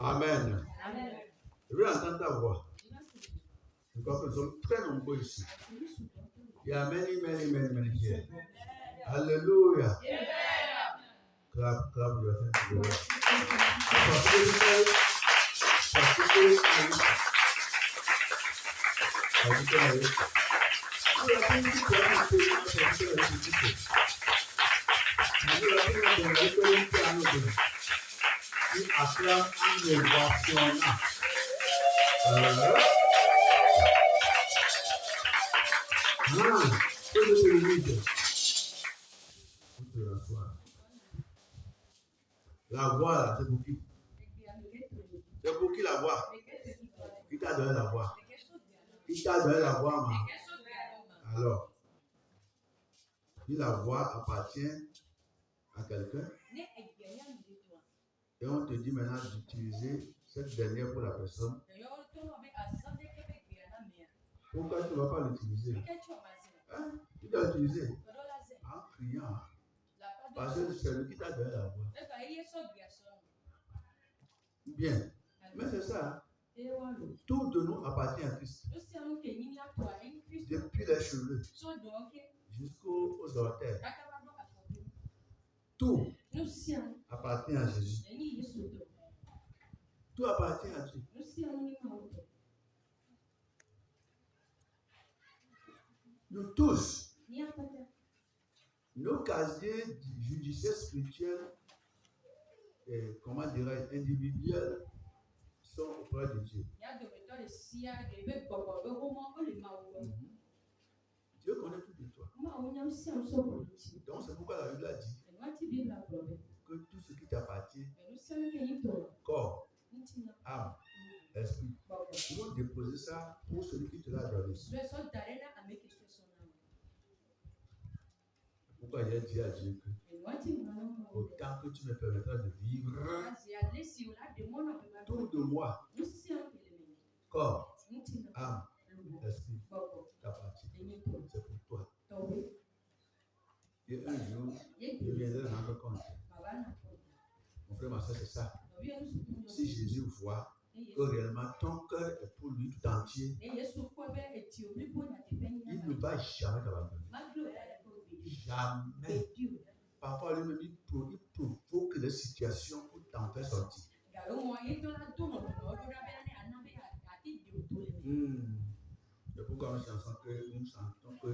Amen. Je veux entendre ta voix. Je crois que nous sommes très nombreux ici. Il y a many here. Hallelujah. Clap your hands together. La voix, c'est pour qui? C'est pour qui la voix? Qui t'a donné la voix? Qui t'a donné la voix, ma? Alors, si la voix appartient à quelqu'un, et on te dit maintenant d'utiliser cette dernière pour la personne, pourquoi tu ne vas pas l'utiliser? Hein? Tu dois l'utiliser en criant. Parce que c'est lui qui t'a donné la voix. Bien. Mais c'est ça. Tout de nous appartient à Christ. Depuis les cheveux jusqu'aux orteils. Tout appartient à Jésus. Tout appartient à Dieu. Nous tous, nos casiers judiciaires spirituels, comment dirais-je, individuels, sont auprès de Dieu. Dieu connaît tout de toi. Donc c'est pourquoi la Bible a dit que tout ce qui t'appartient, corps, âme, esprit, tu dois déposer ça pour celui qui te l'a donné. Pourquoi j'ai dit à Dieu que autant que tu me permettras de vivre, tout de moi, corps, âme, esprit, t'appartient. C'est pour toi. Et un jour, je viendrai rendre compte. Mon frère, ma soeur, c'est ça. Si Jésus voit que réellement ton cœur est pour lui tout entier, il ne va jamais t'abandonner. Jamais. Parfois, lui-même, il provoque des situations pour t'en faire sortir. C'est pourquoi une chanson que nous chantons que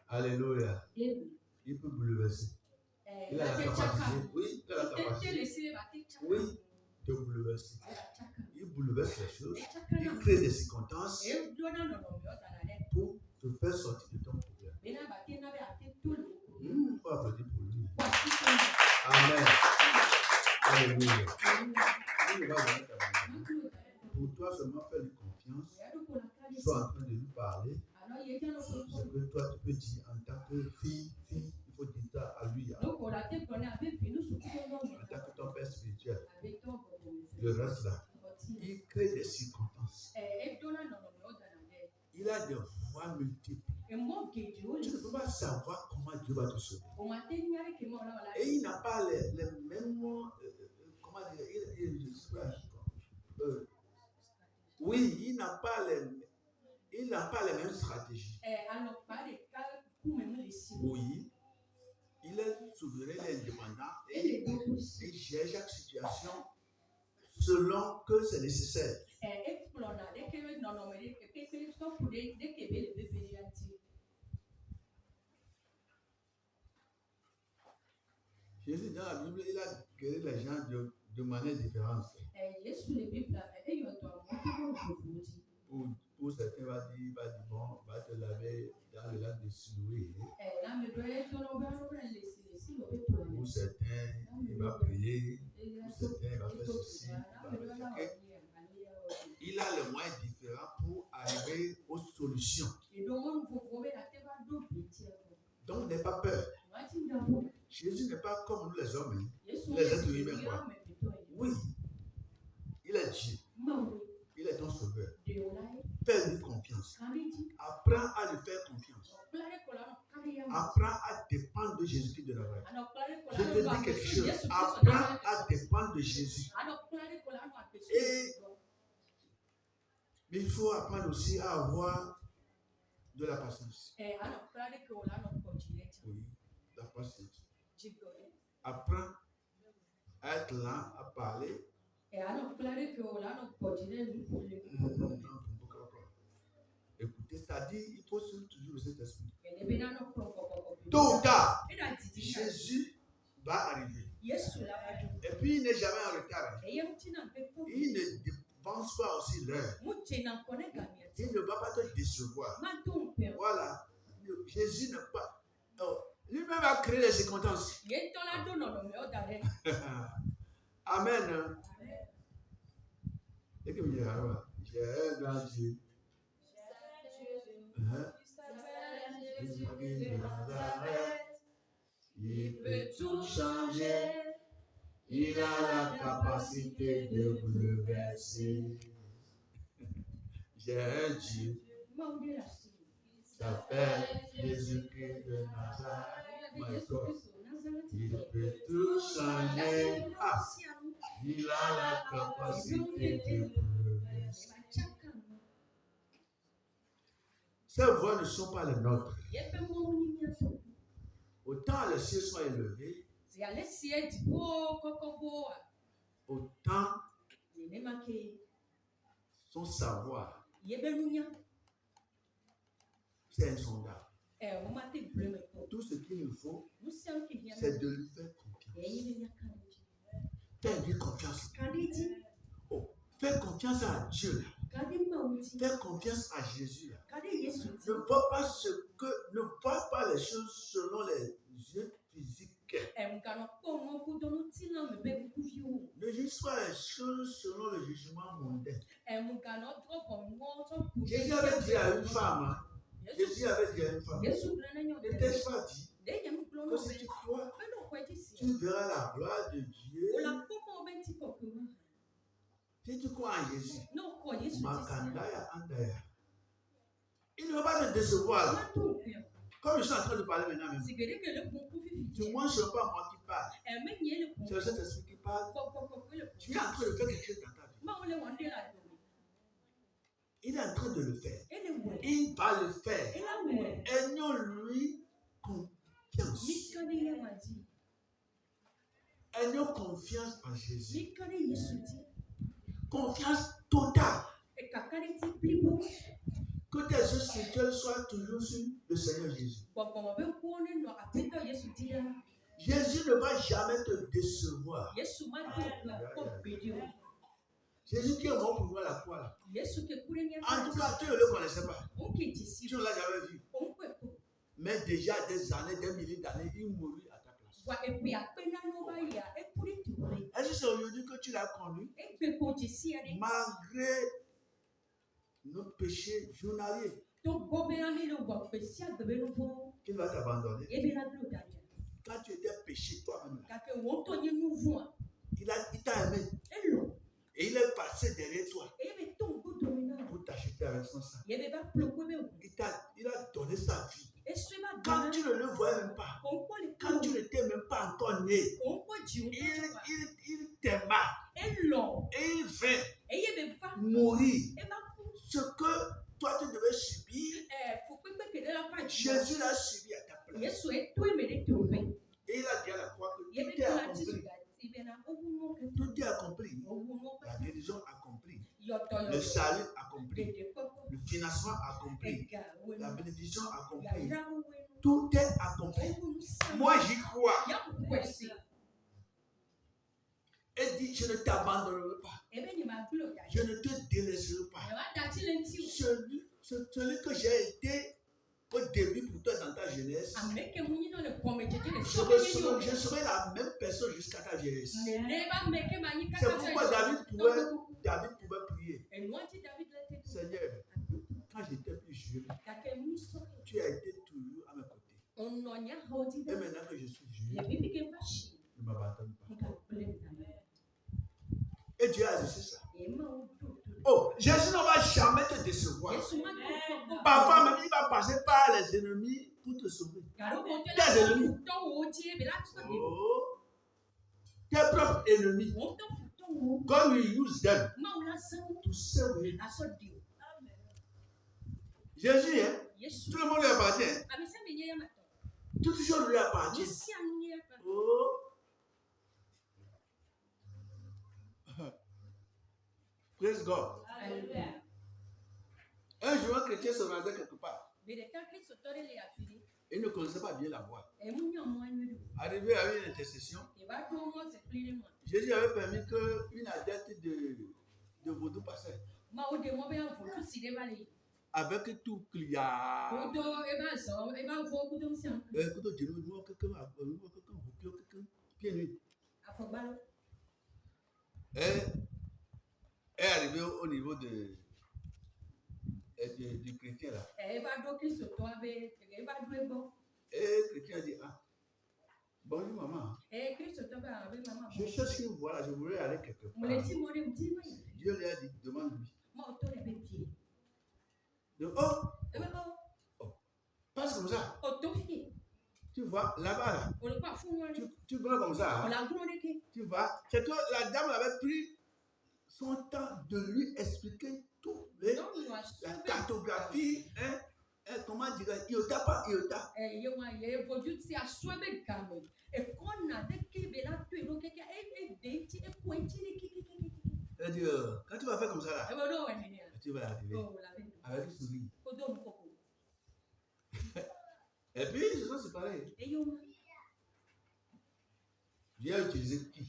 Alléluia. Il peut bouleverser. Il a la capacité. Oui, il a la capacité. Oui, de bouleverser. Il bouleverse les choses. Il crée des circonstances pour te faire sortir de ton problème. On peut applaudir pour lui. Amen. Alléluia. Il ne va jamais t'abandonner. Pour toi seulement faire une confiance. Sois en train de lui parler. Ce que toi tu peux dire en tant que fille, il faut dire ça à lui. En tant que ton père spirituel. Le reste là. Il crée des circonstances. Il a des voies multiples. Tu ne peux pas savoir comment Dieu va te sauver. Et il n'a pas les mêmes comment dire, oui, il n'a pas les mêmes stratégies. Oui, il est souverain, il est indépendant et il gère chaque situation selon que c'est nécessaire. Jésus, dans la Bible, il a guéri les gens de manière différente. Pour certains, il va dire bon, va te laver dans le lac de Siloué. Pour certains, il va prier. Pour certains, il va faire ceci. Il a les moyens différents pour arriver aux solutions. Donc, n'aie pas peur. Jésus n'est pas comme nous les hommes. Les êtres humains, quoi. Oui, il est Dieu. Il est ton sauveur. Fais-lui confiance. Apprends à lui faire confiance. Apprends à dépendre de Jésus-Christ de Nazareth. Je te dis quelque chose. Apprends à dépendre de Jésus. Et il faut apprendre aussi à avoir de la patience. Oui, la patience. Apprends à être là, à parler. Écoutez, c'est-à-dire, il faut suivre toujours le Saint-Esprit. Tôt ou tard, Jésus va arriver. Et puis, il n'est jamais en retard. Il ne dépense pas aussi l'heure. Il ne va pas te décevoir. Voilà. Jésus n'a pas. Lui-même a créé les circonstances. Amen. Et que vous dites, alors, j'ai un grand Dieu. Il peut tout changer. Il a la capacité de bouleverser. J'ai un Dieu. S'appelle Jésus-Christ de Nazareth. Il peut tout changer. Ah, il a la capacité de bouleverser. Ces voix ne sont pas les nôtres. Autant les cieux soient élevés, autant son savoir, c'est insondable. Tout ce qu'il nous faut, c'est de lui faire confiance. Fais-lui confiance. Oh, fais confiance à Dieu. Fais confiance à Jésus. Ne vois pas les choses selon les yeux physiques. Ne juge pas les choses selon le jugement mondain. Jésus avait dit à une femme, n'était-ce pas dit que si tu crois, tu verras la gloire de Dieu. Si tu crois en Jésus, il ne va pas te décevoir. Comme je suis en train de parler maintenant, même. Du moins, ce n'est pas moi qui parle. C'est le Saint-Esprit qui parle. Tu es en train de faire quelque chose dans ta vie. Il est en train de le faire. Il va le faire. Ayons-lui confiance. Ayons confiance en Jésus. Confiance totale. Que tes yeux spirituels soient toujours sur le Seigneur Jésus. Jésus ne va jamais te décevoir. Jésus qui est mort pour nous à la croix. En tout cas, tu ne le connaissais pas. Tu ne l'as jamais vu. Mais déjà des années, des milliers d'années, il mourut à ta place. Est-ce que c'est aujourd'hui que tu l'as connu? Malgré nos péchés journaliers, qu'il va t'abandonner. Quand tu étais péché toi-même, il t'a aimé. Et il est passé derrière toi pour t'acheter avec son sang. Il a donné sa vie. Quand tu ne le voyais même pas, quand tu n'étais même pas encore né, il t'aima. Et il vint mourir. Ce que toi tu devais subir, Jésus l'a subi à ta place. Et il a dit à la croix que tout est accompli. Tout est accompli. La guérison accomplie. Le salut accompli. Le financement accompli. La bénédiction accomplie. Tout est accompli. Moi j'y crois. Et dit, je ne t'abandonnerai pas. Je ne te délaisserai pas. Celui que j'ai été au début pour toi dans ta jeunesse, je serai la même personne jusqu'à ta vieillesse. C'est pourquoi David pouvait prier. Seigneur, quand j'étais plus jeune, tu as été toujours à mes côtés. Et maintenant que je suis vieux, ne m'abandonne pas. Et Dieu a dit ça. Oh, Jésus ne va jamais te décevoir. Parfois même, il va passer par les ennemis pour te sauver. Tes ennemis. Oh. Tes propres ennemis. God will use them to serve you. Jésus, hein? Tout le monde lui appartient. Toutes choses lui appartiennent. Oh. Praise God. Alléluia. Un jour, un chrétien se rendait quelque part. Il ne connaissait pas bien la voie. Arrivé à une intercession, Jésus avait permis qu'une adepte de vaudou passait. Avec tout client. Est arrivé au niveau du chrétien là. Et le chrétien dit, ah, bonjour maman. Je cherche une voie, je voulais aller quelque part. Dieu lui a dit, demande-lui. Oh, passe comme ça. Tu vois, là-bas, là, tu vois comme ça. Hein? Tu vois, c'est que la dame avait pris son temps de lui expliquer tout. La cartographie, hein, comment dire, iota par iota. Elle dit, quand tu vas faire comme ça, là, tu vas arriver avec une souris. Et puis, ils se sont séparés. Dieu a utilisé qui?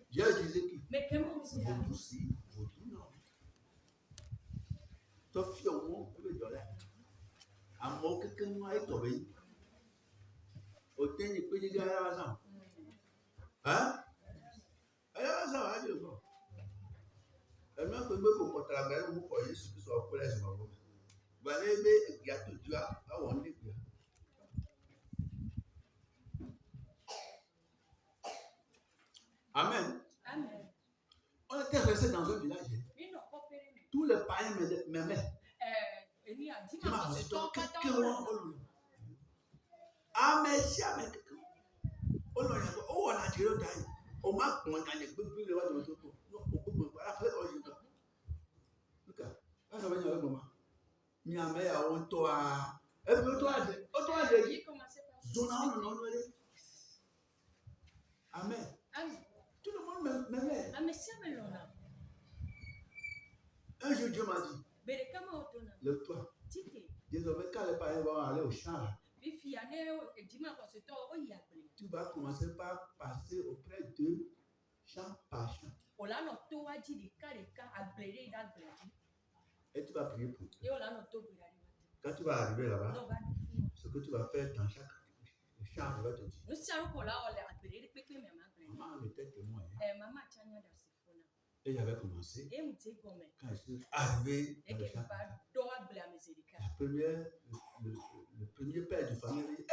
Dieu a utilisé qui? Vaudou si, vaudou non. Toi, fille au monde, tu veux dire là. À moi, quelqu'un m'a étonné. Autant il peut dire à la maison. Hein? À la maison, à Dieu. Et même que je peux travailler, vous voyez ce qui soit au collège. Vous allez aimer, il y a tout, tu as, on est bien. Amen. Amen. On était resté dans un village. Tous les païens m'aimaient. Amen. Tout le monde m'aimait. Un jour, Dieu m'a dit, lève-toi. Désormais, quand les parents vont aller au champ, tu vas commencer par passer auprès d'eux, champ par champ. Et tu vas prier pour eux. Quand tu vas arriver là-bas, ce que tu vas faire dans chaque champ, je vais te dire. Maman était témoin. Et j'avais commencé. Quand je suis arrivé dans le champ, le premier père de famille dit,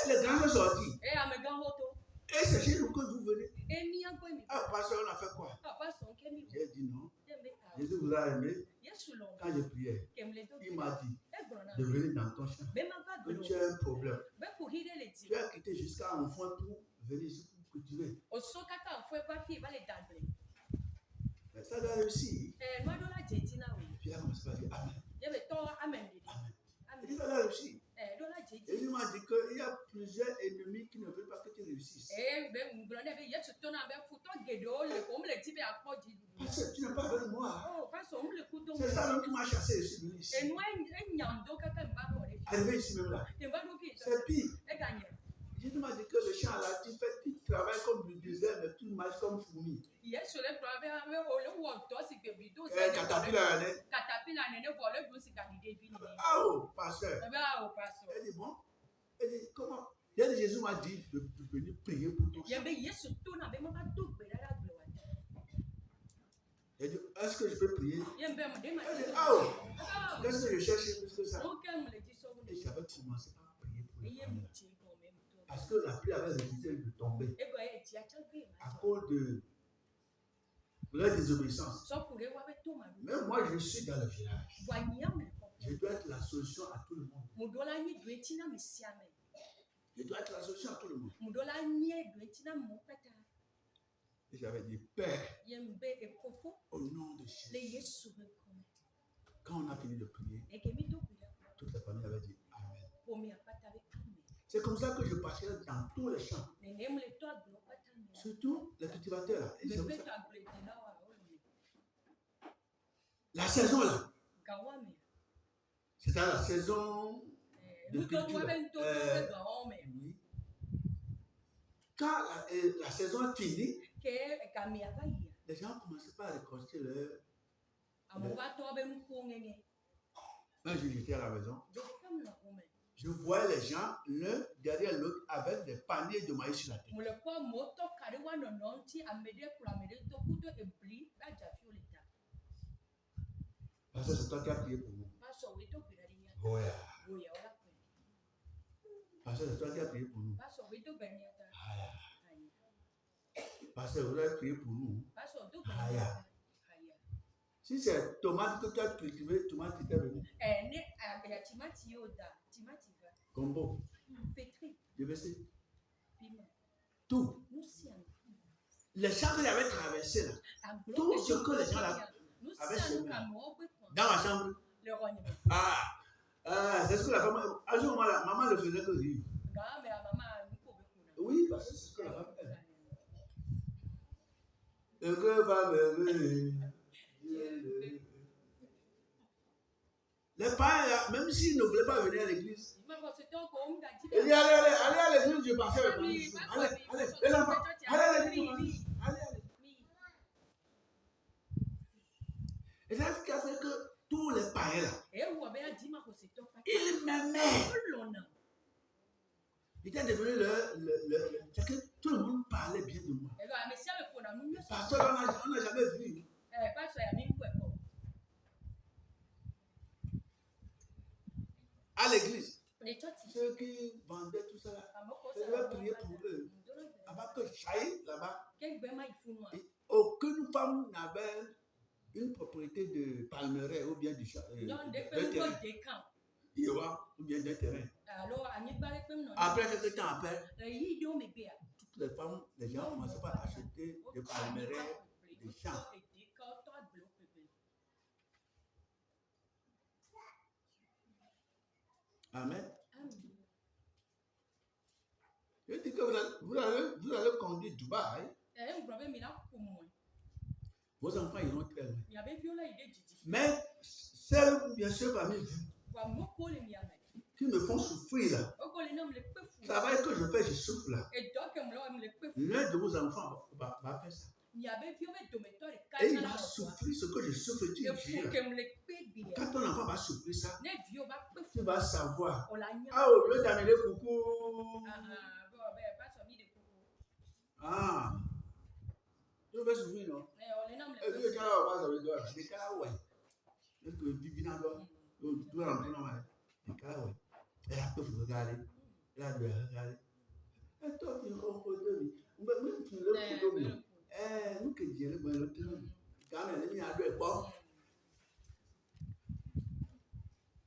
les grands sont sortis. Et c'est chez nous que vous venez. Ah, pasteur, on a fait quoi? J'ai dit non. Jésus vous a aimé. Quand je priais, il m'a dit de venir dans ton champ. Que tu as un problème. Tu as quitté jusqu'à un enfant pour venir ici pour cultiver. Mais ça doit réussir. Puis il a commencé à dire Amen. Amen. Il dit ça doit réussir. Et il m'a dit qu'il y a plusieurs ennemis qui ne veulent pas que tu réussisses. Parce que tu n'es pas avec moi. C'est ça même qui m'a chassé ici. Arrivé ici même là. C'est pire. Jésus m'a dit que le champ là, tu travailles comme du désert, mais tu marches comme fourmi. Ah oh, pasteur. Elle dit bon. Elle dit comment? Jésus m'a dit de venir prier pour ton champ. Elle dit, est-ce que je peux prier? Elle dit, ah oh, qu'est-ce que je cherche plus que ça? Et j'avais commencé à prier pour les femmes. Parce que la pluie avait refusé de tomber à cause de leur désobéissance. Même moi, je suis dans le village. Je dois être la solution à tout le monde. Je dois être la solution à tout le monde. Et j'avais dit, Père, au nom de Jésus. Quand on a fini de prier, toute la famille avait dit Amen. C'est comme ça que je passais dans tous les champs. Surtout les cultivateurs. La saison là. C'était la saison de culture. Oui. Quand la saison est finie, les gens commençaient pas à récolter leur. Quand j'étais à la maison, je voyais les gens l'un derrière l'autre avec des paniers de maïs sur la tête. Parce que c'est toi qui as prié pour nous. Oui. Parce que c'est toi qui as prié pour nous. Parce que vous avez prié pour nous. Si c'est tomate que tu as cultivé, tomate qui t'est venu. Combo. Je vais essayer. Tout. Les champs que j'avais traversés là. Tout ce que les gens avaient semé dans ma chambre. C'est ce que la femme. À ce moment-là, maman le faisait que lui. Oui, parce que c'est ce que la femme fait. Et que va me. Les parents, même s'ils ne voulaient pas venir à l'église, il dit allez à l'église, je passais avec lui. Allez, les enfants, allez à l'église. Allez. Et c'est ce qui a fait que tous les païens là, ils m'aimaient. Il était devenu c'est que tout le monde parlait bien de moi. Parce qu'on n'a jamais vu. À l'église, ceux qui vendaient tout ça, je vais prier pour eux. Avant que j'aille là-bas, aucune femme n'avait une propriété de palmeraie ou bien du terrain. Ou bien d'un terrain. Après quelques temps après, toutes les femmes, les gens commençaient à acheter des palmeraie, des champs. Amen. Je dis que vous allez conduire Dubaï. Vos enfants iront très loin. Mais celles, bien sûr, parmi vous, qui me font souffrir là, ça va être que je souffre là. L'un de vos enfants va faire ça. Et il va souffrir ce que je souffre. Quand ton enfant va souffrir ça, tu vas savoir. Ah, au lieu d'amener coucou. Tu veux souffrir, non? Et puis, tu vas voir, ça veut dire, c'est cas ouais. Est-ce que tu vis dans l'eau? Tu vas rentrer dans ma. C'est cas ouais. Elle a tout regardé. Elle a dû regarder. Et toi, tu rencontres. Même tu le fous. Nous que Dieu le voit. Quand même, il y a deux pas.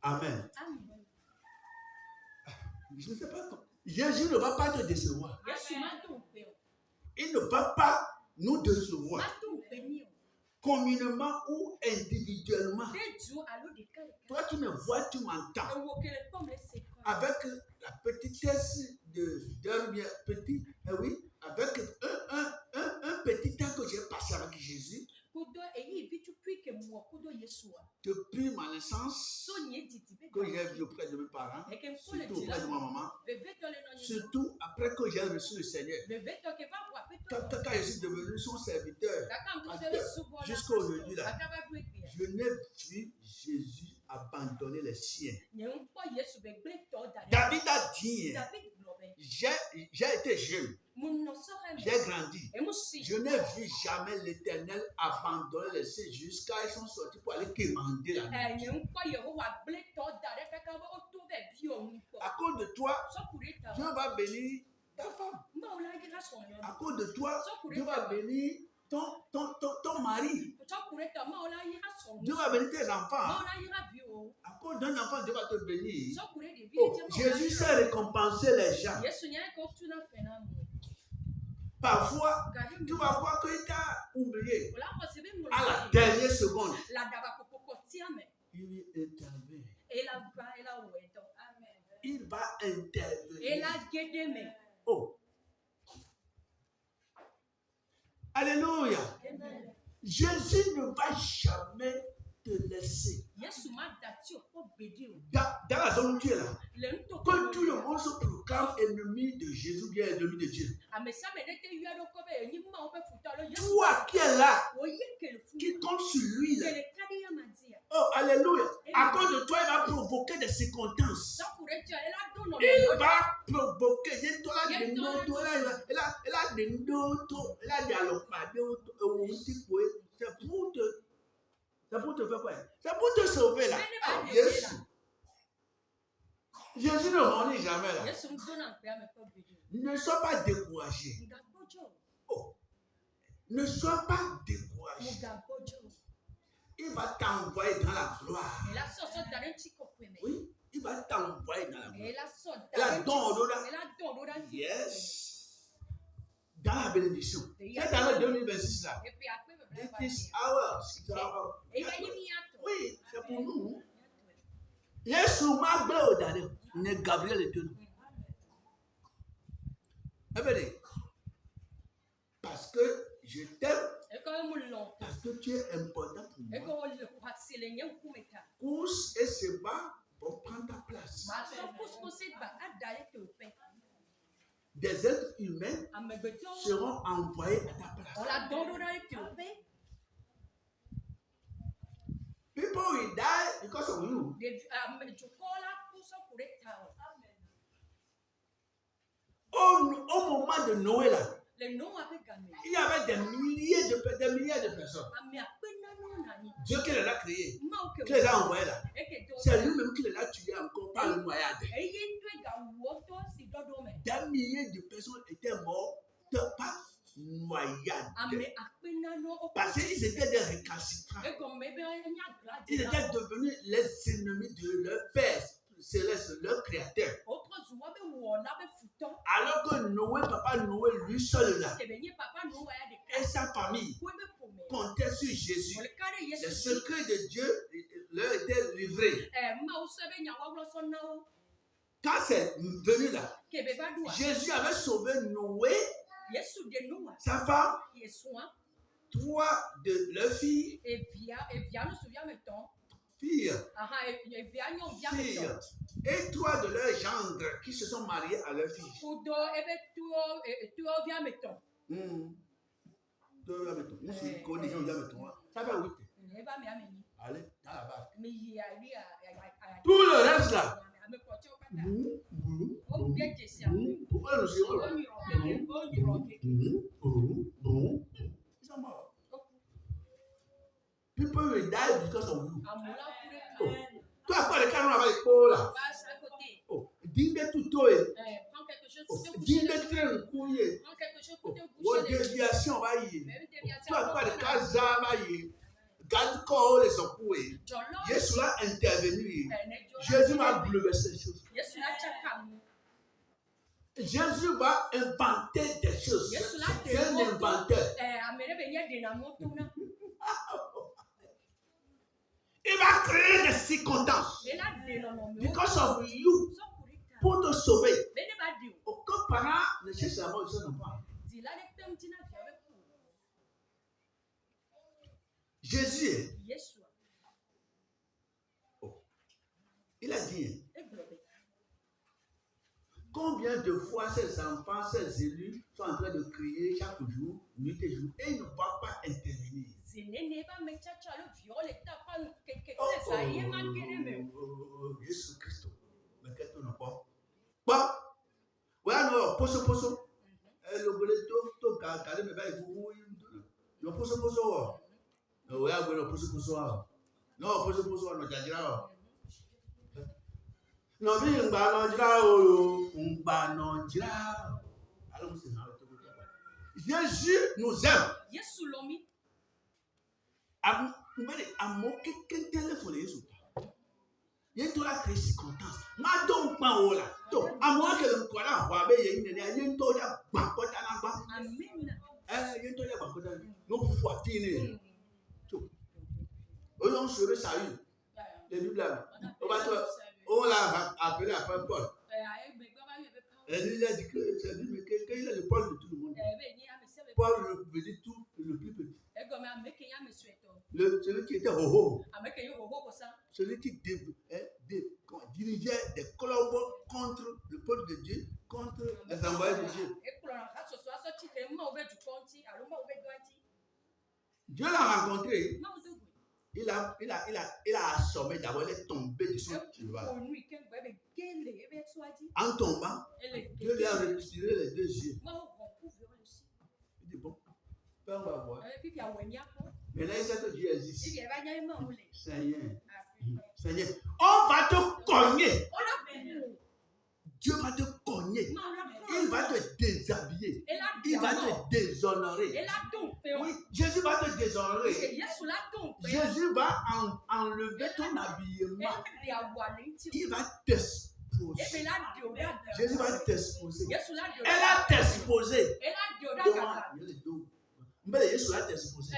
Amen. Je ne sais pas comment. Jésus ne va pas te décevoir. Il ne va pas nous décevoir. Communément ou individuellement. Toi, tu me vois, tu m'entends. Avec la petitesse d'un bien petit, oui, avec un petit temps que j'ai passé avec Jésus. Depuis ma naissance, que j'ai vu auprès de mes parents, surtout auprès de ma maman, surtout après que j'ai reçu le Seigneur, quand je suis devenu son serviteur, jusqu'à aujourd'hui, là, je n'ai vu Jésus abandonner les siens. David a dit, j'ai été jeune, j'ai grandi, je n'ai vu jamais l'Éternel abandonner les siens jusqu'à ils sont sortis pour aller quémander la nourriture. À cause de toi, Dieu va bénir ta femme. À cause de toi, Dieu va bénir ton mari. Dieu va bénir tes enfants. À cause d'un enfant, Dieu va te bénir. Jésus sait récompenser les gens. Parfois, tu vas voir qu'il t'a oublié. À la dernière seconde, il intervient. Il va intervenir. Oh. Alléluia. Jésus ne va jamais te laisser. Dans la zone où tu es là, que tout le monde se proclame ennemi de Jésus, bien ennemi de Dieu. Toi qui es là, qui compte sur lui là. Oh, alléluia. À cause de toi, il va provoquer des circonstances. Il va provoquer. C'est pour te faire quoi? C'est pour te sauver là. Yes. Jésus ne renonce jamais là. Ne sois pas découragé. Oh. Ne sois pas découragé. Il va t'envoyer dans la gloire. Oui, il va t'envoyer dans la gloire. Yes. Dans la bénédiction. C'est dans le 2026 là. It is ours. Oui, c'est pour nous. Yesu m'a bleu d'aller. Ne Gabriel et tout. Parce que je t'aime. Parce que tu es important pour moi. Pousse et se bat pour prendre ta place. Des êtres humains seront envoyés à ta place. People will die because of you. Au moment de Noël, il y avait des milliers de personnes. Dieu qui les a créés, qui les a envoyés là. C'est lui-même qui les a tués encore par le noyade. Des milliers de personnes étaient mortes par noyade. Parce qu'ils étaient des récalcitrants. Ils étaient devenus les ennemis de leur Père céleste, leur créateur. Alors que Noé, papa Noé, lui seul là, et sa famille comptaient sur Jésus. Le secret de Dieu leur était livré. Quand c'est venu là, Jésus avait sauvé Noé, sa femme, 3 de leurs filles, et 3 de leurs gendres qui se sont mariés à leurs filles. Ça fait 8. Allez, dans la barque. Tout le reste là. Ils sont morts. People will die because of you. Oh. Toi, quoi, le canon avec les peaux là? Oh, dis-le tout tôt. Dis-le très couillé. Votre déviation va y. Toi, quoi, le casa va y. Garde corps les secoués. Jésus l'a intervenu. Jésus va bouleverser les choses. Jésus va inventer des choses. C'est un inventeur. Il va créer des circonstances. Because of you. Pour te sauver. Aucun parent ne cherche la mort de son enfant. Jésus. Oh. Il a dit. Combien de fois ces enfants, ces élus sont en train de crier chaque jour, nuit et jour, et ils ne vont pas intervenir. Jésus Christ. Mais qu'est-ce qu'on n'a pas? Bah, voilà, non, poso. Le boleto, to calé, mais il faut. Non, poso. Ouais, bueno, poso. Non, poso, no, jajira. Non, mais on va non jira. Alors, c'est Jésus nous aime. Yesu lomi. Amo quelqu'un téléphone Jésus. Il y a la crise contente. Ma donc pas ola. Donc à moins que le Coran voit bien il y a une toya bakota na ba. Amen. Il y a une toya bakota. Non faut tiner. Tout. On se salut. Les Bibles. On l'a appelé après Paul. Elle a dit que c'est lui, mais quelqu'un il a le Paul de tout le monde. Paul veut dire tout le plus petit. Celui qui était hoho. Celui qui dirigeait des clubs contre le peuple de Dieu, contre les envoyés de Dieu. Dieu l'a rencontré. Il a assommé d'abord, il est tombé de son cheval. En tombant, Dieu lui a retiré les deux yeux. Il dit bon, on va voir. Maintenant, il sait que Dieu existe. Seigneur, on va te cogner. Dieu va te cogner. Il va te déshabiller. Il va te déshonorer. Oui, Jésus va te déshonorer. Jésus va enlever ton habillement. Il va t'exposer. Jésus va t'exposer. Elle a t'exposé. Mais Jésus l'a t'exposé.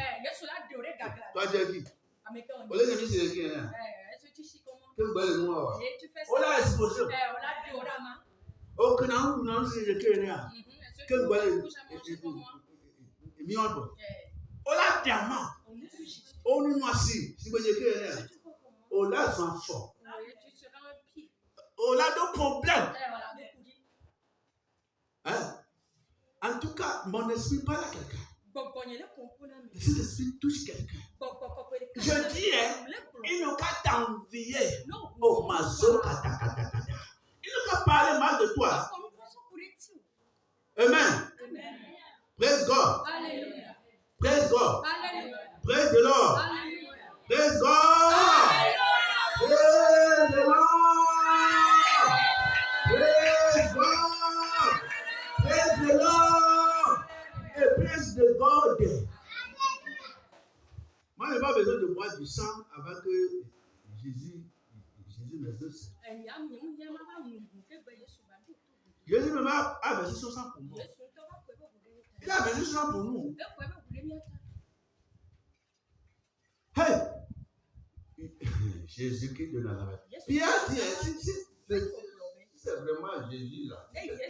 Toi, tu es qui? On l'a dit, c'est qui? On l'a exposé. Aucun an, non, c'est le Kenya. Quel bel mion. On l'a diamant. On nous noircit. Si vous êtes on l'a enfant. On a deux problèmes. Hein? En tout cas, mon esprit parle à quelqu'un. Cet esprit touche quelqu'un. Je dis, il n'a qu'à t'envier. Oh, ma zone, il n'a qu'à parler mal de toi. Amen. Praise God. Praise God. Praise the Lord. Praise God. Praise the Lord. Praise God. Praise the Lord. Et praise the God. Moi, je n'ai pas besoin de boire du sang avant que Jésus me dise. Jésus me a versé son sang pour moi. Il a versé son sang pour nous. Hey! Jésus-Christ de Nazareth. Pierre dit, c'est vraiment Jésus là. C'est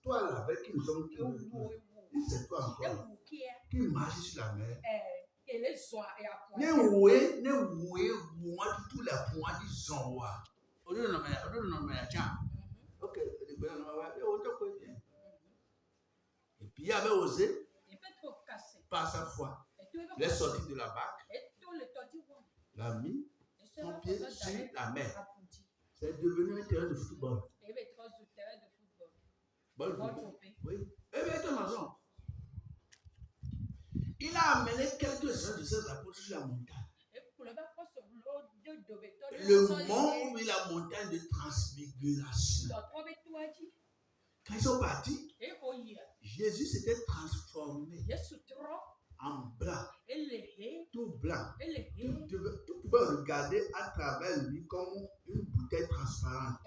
toi là avec qui nous sommes tous. C'est toi encore. Qui marche sur la mer. Ne woué, moi tout les points qui sont là. Ok, et puis il avait osé, par sa foi, il est sorti de la barque, il a mis son pied sur la mer. C'est devenu un terrain de football. Oui. Et bien, tu as raison. Il a amené quelques-uns de ses apôtres sur la montagne. Le mont et la montagne de transfiguration. Quand ils sont partis, Jésus s'était transformé en blanc. Tout blanc. Tu peux regarder à travers lui comme une bouteille transparente.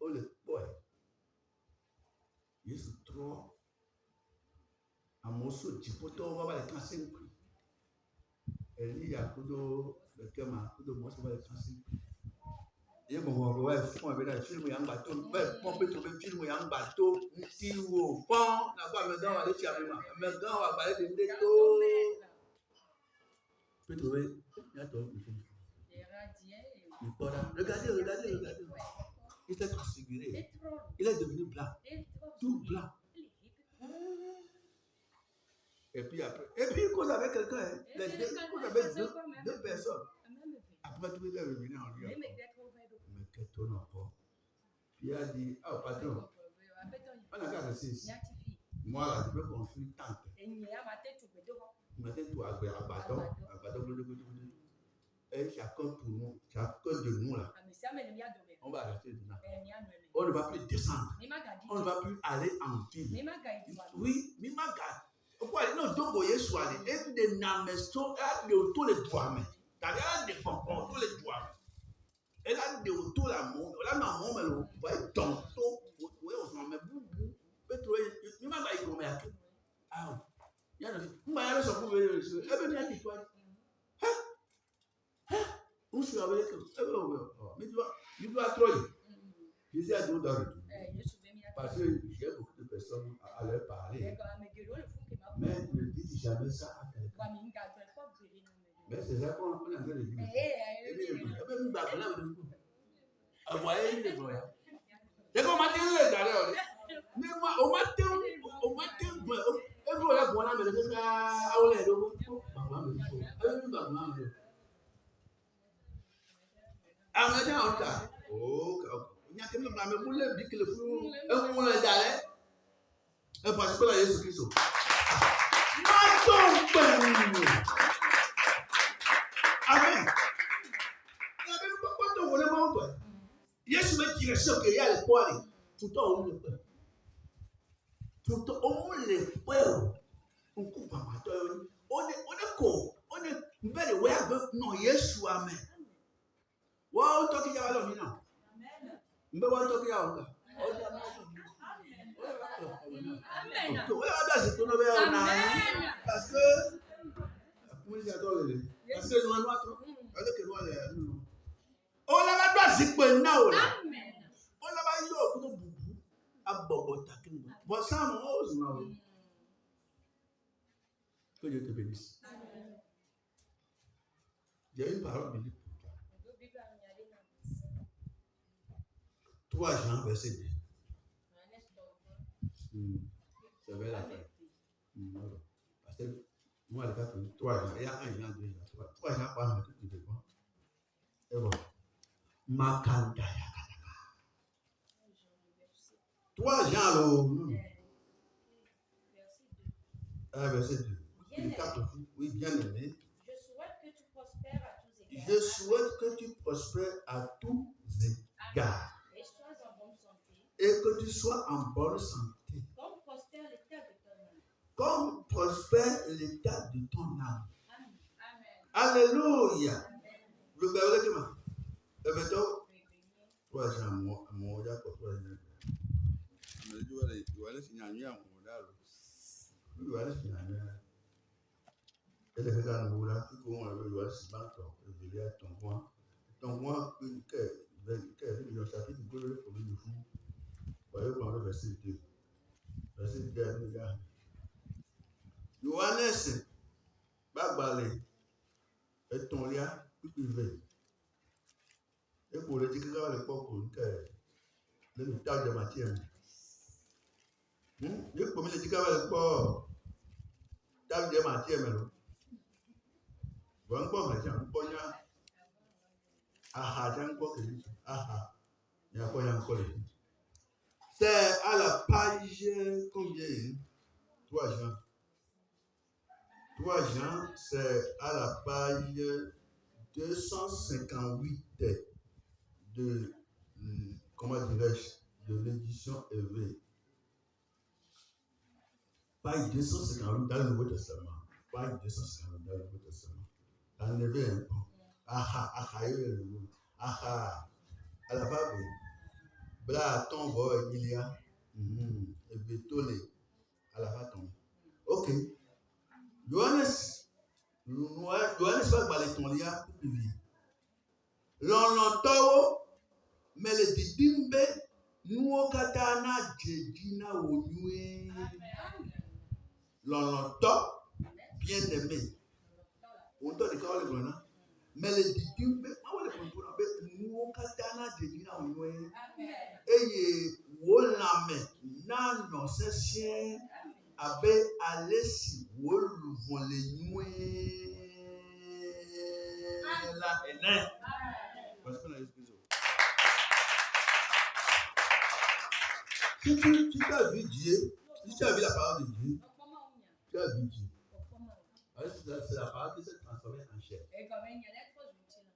Oh le boy. Jésus trop. Un morceau de poteau, on va les transférer. Il y a beaucoup de thèmes, beaucoup de morceaux, on va les transférer. Il y a beaucoup de films, il y a des films, il y a un bateau, on peut trouver un film, il y a un bateau, un petit ou pont, là-bas, maintenant, on va aller chez Amima. Maintenant, on va parler de déto. Tu peux trouver, il y a tout le film. Regardez. Il s'est transfiguré. Il est devenu blanc. Tout blanc. Et puis après. Et puis il cause avec quelqu'un. Il cause avec deux personnes. Après tout, il est revenu en lui. Mais qu'est-ce encore? Puis il a dit, oh patron, on a qu'à rester ici. Moi là, je veux construire une tente. Je mets tout à bâton. Et Et chacun de nous là, on va arrêter de là. On ne va plus descendre. On ne va plus aller en ville. Oui, Mimaga. Pourquoi non, donc vous voyez soit et de namesto et de tous les droits mais. D'ailleurs des pompons tous les droits. Et là de tout la monde, là non mais le va donc tout ouais on met boubou. Peut-être Mimaga il gomme à ah. Il y a le mais ça pour venir et ben bien dit toi. Où je suis avec mais tu vas trop. Je suis à dos dans le tout. Parce que j'ai beaucoup de personnes à leur parler. Mais ne dites jamais ça à quelqu'un. Mais c'est ça qu'on est en train de dire. Vous voyez, c'est comme on m'a dit, mais moi, on m'a dit, et vous là, bon, là, mais le gars, ah, on est là, ah, mais tiens, on t'a. Oh, il y a quelqu'un qui m'a voulu dire que le flou, et vous l'avez d'aller. Et parce que là, Jésus Christ. Amen. Quand on voulait monter, Jésus me dit qu'il y a le poil. Tout le temps, on le fait. Tout le temps, on le fait. On coupe à matin. On est con. On est belle. Ouais, non, Jésus, amen. Ouais, on toque il y a l'homme, non. Mais on toque il y a l'homme. Parce que on l'a pas zipé now. On l'a pas yo pour boubou à bobo takin. Bon ça mon que Dieu te bénisse. J'ai une parole bénie pour toi. 3 Jean verset 2. C'est vrai la fin. Parce que moi, le cas, 3 Jean, il y a 1 Jean, 2 Jean, 3 Jean, pas un tout de quoi. Et bon. Makanda Yakataka. 3 Jean, verset 2. Oui, bien aimé. Je souhaite que tu prospères à tous égards. Et que tu sois en bonne santé. Comme prospère l'état de ton âme. Alléluia. Le verset que moi. Le verset 3 Jean, mon Dieu, pour toi. Mais tu vas aller signer un lien, mon Dieu. Tu vas aller signer un lien. Et les gars, nous voilà, tout le monde veut voir si banque, il y a ton point, que le chapitre de le premier du fou. Voyez comment le verset 2. Verset 2, les gars. Johannes, Babalé, et ton lien, tout il veut. Et pour le dire que à l'époque, le tas de matière. Le premier dit qu'à l'époque, tas de matière, mais non. Bon, quoi, mais j'en connais. Ah, j'en connais. Ah, il y a quoi, j'en connais. C'est à la page combien? 3 Jean. 3 Jean, c'est à la page 258 de, comment dirais-je, de l'édition EV. Page 258 dans le Nouveau Testament. Page 258 dans le Nouveau Testament. Dans le EV, à la Bible. Bla tombe il y a et bétolé à la tombe. Ok. Johannes va parler ton lien pour publier. L'on mais le didimbe nous katana jedina onue. L'on bien aimé. On doit dire quoi le bon mais le didimbe nous katana jedina onue. Eye wolame na no sesien abe alesi woluvon le nue la ene parce que si tu as vu Dieu, si tu as vu la parole de Dieu, tu as vu Dieu. C'est la parole qui s'est transformée en chair.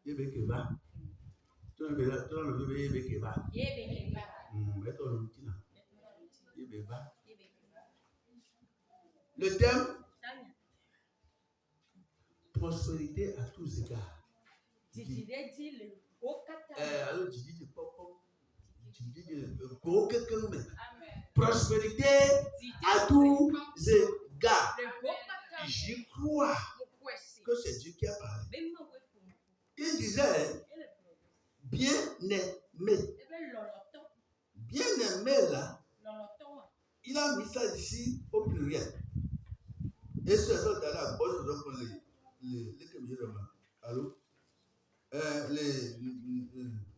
Yebekeba. Tu as le bébé Yebekeba. Yebeba. Le thème prospérité à tous égards. Alors, prospérité à tous égards. J'y crois que c'est Dieu qui a parlé. Il disait bien-aimé. Bien-aimé là, il a mis ça ici au pluriel. Et ce sont dans la bonne raison pour les allô? Les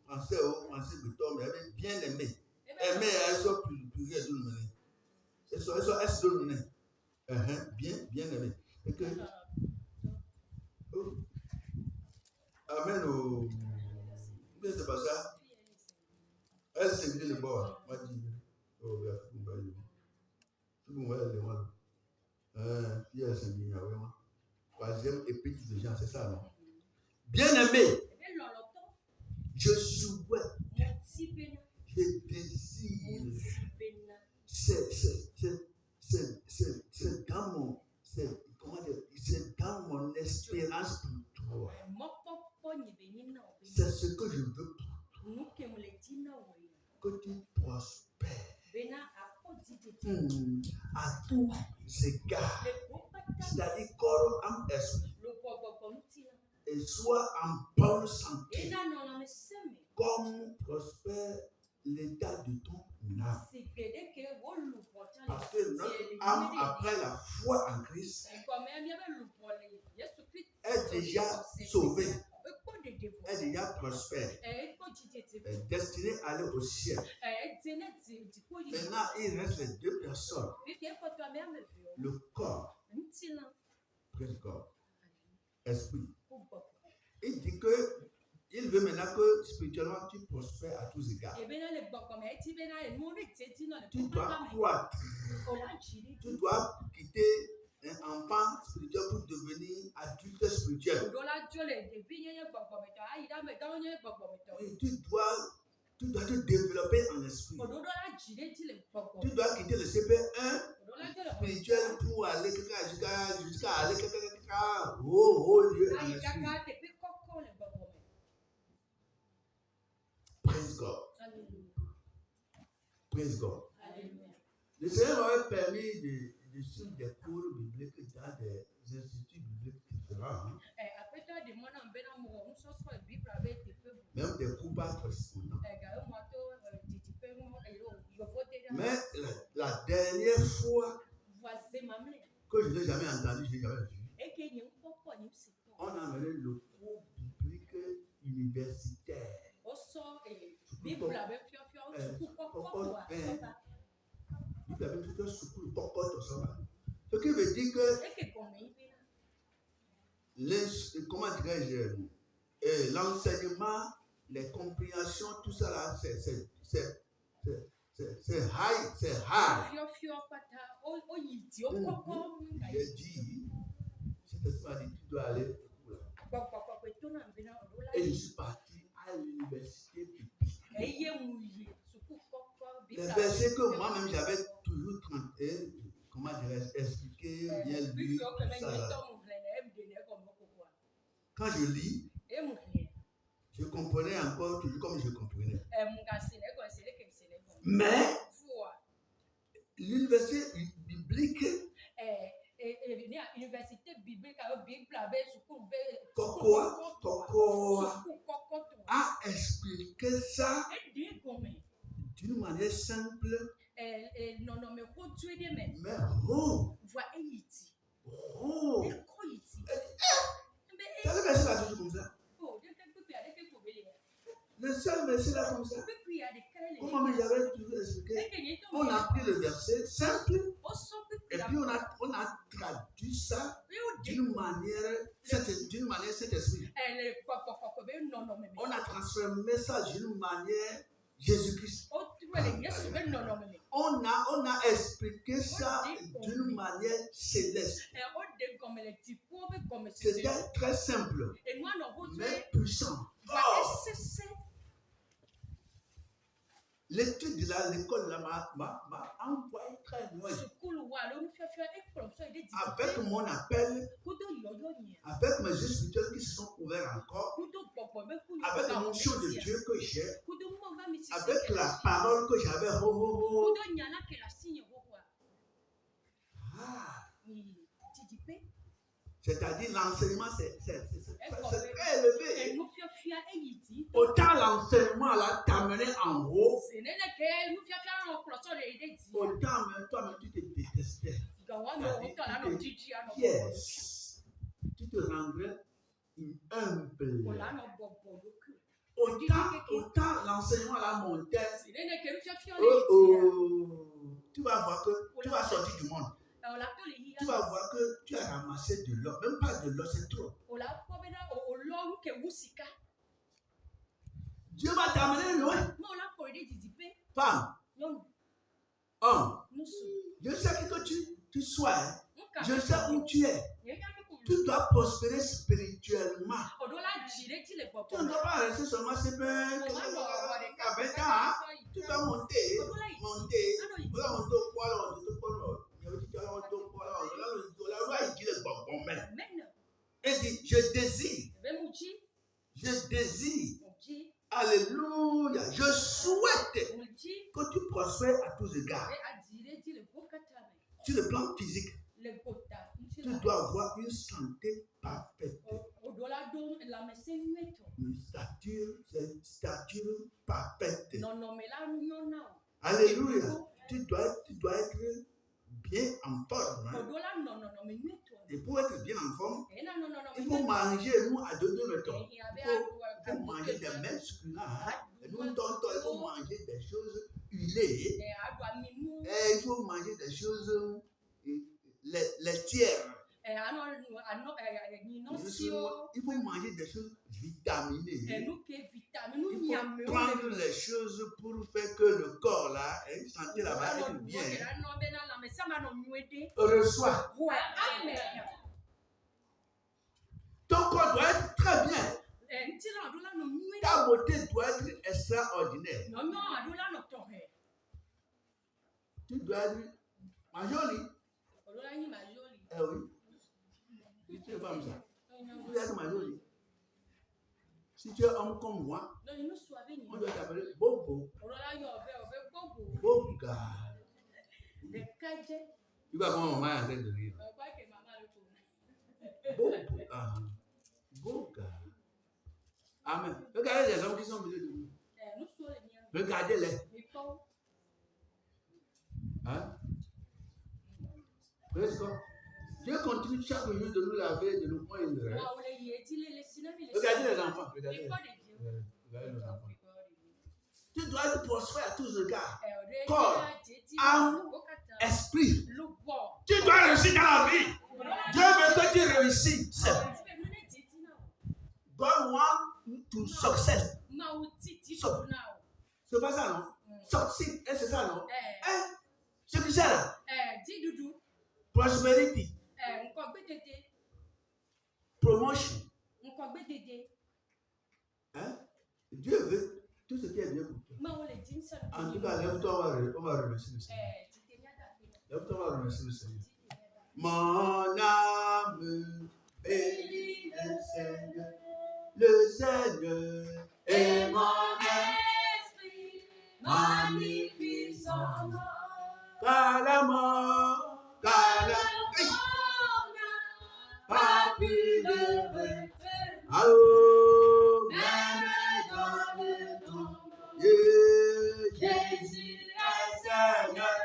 français au français plutôt, mais bien-aimé. Aimé, elles sont pluriel d'une manière. Elles sont d'une manière. Bien-aimé. Et que. Oh, amen au. Mais c'est pas ça. Elle s'est dit le bord. M'a dit. Oh, bien, tout le monde va aller voir. Pierre s'est dit, vraiment. Troisième épître de Jean, c'est ça, non? Bien-aimé, je souhaite, je désire, c'est dans mon espérance pour toi. C'est ce que je veux pour toi. Que tu prospères à tous égards. C'est-à-dire corps, âme, esprit. Et soit en bonne santé, comme prospère l'état de ton âme. Parce que notre âme, après la foi en Christ, est déjà sauvée, est déjà prospère, est destinée à aller au ciel. Maintenant, il reste les deux personnes. Le corps, le corps, esprit. Il dit que il veut maintenant que spirituellement tu prospères à tous égards. Tu dois croître. Tu dois quitter un enfant spirituel pour devenir adulte spirituel. Oui, tu dois te développer en esprit. Tu dois quitter le CP1 spirituel pour aller jusqu'à aller lieu en esprit. Praise God. Praise God. Le Seigneur m'avait permis de suivre des cours bibliques dans des instituts bibliques différents. Même des cours pas correspondants. Mais la dernière fois que je n'ai jamais entendu, je n'ai jamais vu, on a amené le cours biblique universitaire. Ce qui veut dire que comment dirais-je, l'enseignement, les compréhensions, tout ça là, c'est high, c'est high. J'ai dit, cet esprit a dit, tu dois aller au cours là. Et je suis parti à l'université biblique. Les versets que moi-même j'avais toujours tenté, comment dirais-je, expliquer, bien lu, tout ça là. Quand je lis, je comprenais encore toujours comme je comprenais. Mais l'université biblique a expliqué ça d'une manière simple. Mais ça le verset là toujours comme ça. Le seul verset là comme ça. Comment j'avais toujours expliqué, on a pris le verset simple et puis on a traduit ça d'une manière Saint-Esprit. On a transformé ça d'une manière Jésus-Christ. On a expliqué ça d'une manière céleste. C'était très simple, mais puissant. Or, l'étude de l'école m'a envoyé très loin. Avec mon appel, avec mes yeux spirituels qui se sont ouverts encore, avec l'onction de Dieu que j'ai, avec la parole que j'avais, c'est-à-dire l'enseignement, c'est très élevé. Autant l'enseignement là t'amener en haut, autant même toi-même tu te détestais. Yes. Tu te rendrais humble. Autant l'enseignement là montait. Tu vas voir que tu vas sortir du monde. Tu vas voir que tu as ramassé de l'or. Même pas de l'or, c'est trop. Dieu va t'amener loin. Femme, homme, je sais que tu sois. Je sais où tu es. Tu dois prospérer spirituellement. Tu ne dois pas rester seulement c'est avec ça. Tu dois monter. Et dit, je désire. Alléluia. Je souhaite que tu prospères à tous égards. Sur le plan physique, tu dois avoir une santé parfaite. Une stature parfaite. Alléluia. Tu dois être bien en forme. Hein? Et pour être bien en forme, il faut manger, nous, à deux mettons. Il faut manger des mets succulents. Et nous, il faut manger des choses huilées. Et il faut manger des choses laitières. Il faut manger des choses vitaminées. Il faut prendre les choses pour faire que le corps là, et santé là-bas, être bien. Reçoit. Ton corps doit être très bien. Ta beauté doit être extraordinaire. Tu dois être majoli. Eh oui. Si tu es femme ça, tu dois être majoli. Si tu es homme comme moi, on doit t'appeler Bobo. Boga. Tu vois comment maman est en train de rire. Bobo. Boga. Amen. Regardez les hommes qui sont au milieu de vous. Regardez-les. Hein? Dieu continue chaque jour de nous laver, de nous poindre. Regardez les enfants. Regardez nos enfants. Tu dois être prospère à tous regards. Corps, âme, esprit. Tu dois réussir dans la vie. Dieu veut que tu réussisses. God wants to success. C'est pas ça, non? Success, c'est ça, non? C'est que ça, là? Prosperity. Promotion. Hein? Dieu veut tout ce qui est bien pour toi. En tout cas, lève-toi, on va remercier le Seigneur. Lève-toi, on va remercier le Seigneur. Mon âme bénit le Seigneur. Le Seigneur est mon esprit, magnifie son nom. Car la mort, pas pu le retenir. Même dans le tombeau, Jésus est Seigneur.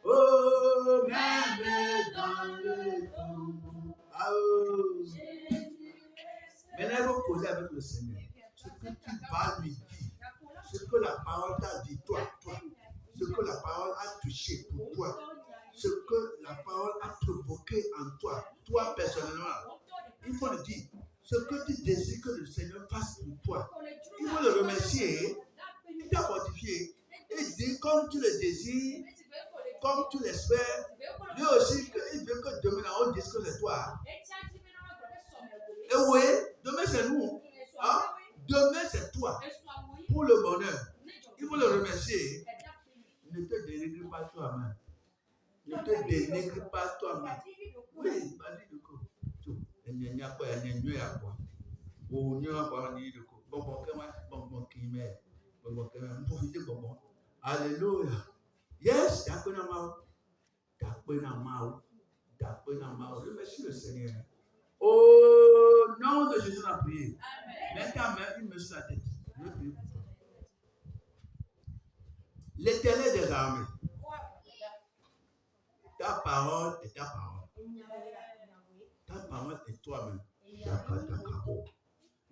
Oh, même dans le tombeau, maintenant, il faut causer avec le Seigneur. Ce que tu vas lui dire, ce que la parole t'a dit, toi, ce que la parole a touché pour toi, ce que la parole a provoqué en toi, toi personnellement, il faut le dire. Ce que tu désires que le Seigneur fasse pour toi, il faut le remercier. Il t'a fortifié. tu le désires, comme tu l'espères, lui aussi, il veut que demain, on dise que c'est toi. Et oui, demain, c'est nous. Hein? Demain, c'est toi. Pour le bonheur. Il faut le remercier. Ne te dénigre pas toi-même. Ne te dénigre pas toi-même. Oui, vas-y, du coup. Il n'y a pas de quoi. Bon, alléluia. Yes, remercie le Seigneur. Au nom de Jésus, on a prié. Maintenant, même, il me sur la tête. Je vais prier pour toi. L'Éternel des armées. Ta parole est ta parole. Ta parole est toi-même.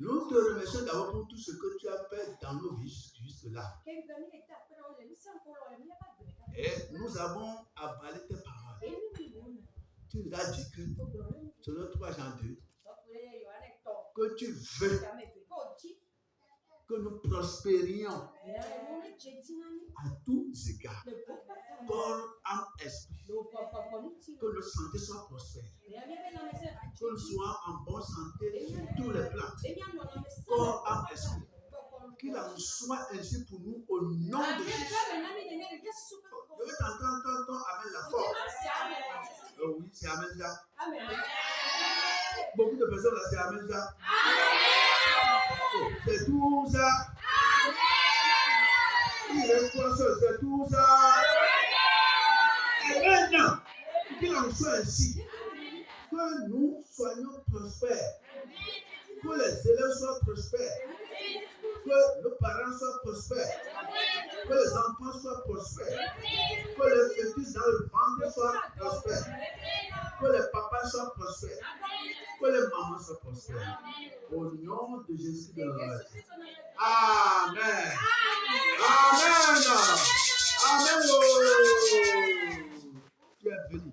Nous te remercions d'abord pour tout ce que tu as fait dans nos vies jusque-là. Et nous avons avalé tes paroles. Tu nous as dit que, selon 3 Jean 2, que tu veux que nous prospérions à tous égards, corps, âme, esprit, que nos santé soit prospère, que nous soyons en bonne santé sur tous les plans, corps, âme, esprit, qu'il en soit ainsi pour nous au nom de Jésus. Je vais t'entendre amen la force. Oui, c'est amen ça. Beaucoup de personnes là, c'est amen ça. C'est tout ça. Il est quoi ça? C'est tout ça. Et maintenant, qu'il en soit ainsi, que nous soyons prospères, que les élèves soient prospères, que nos parents soient prospères, que les enfants soient prospères, que les fœtus dans le ventre soient prospères, que les papas soient prospères, que les mamans soient prospères. Au nom de Jésus de Nazareth. Amen. Amen. Amen. Tu es béni.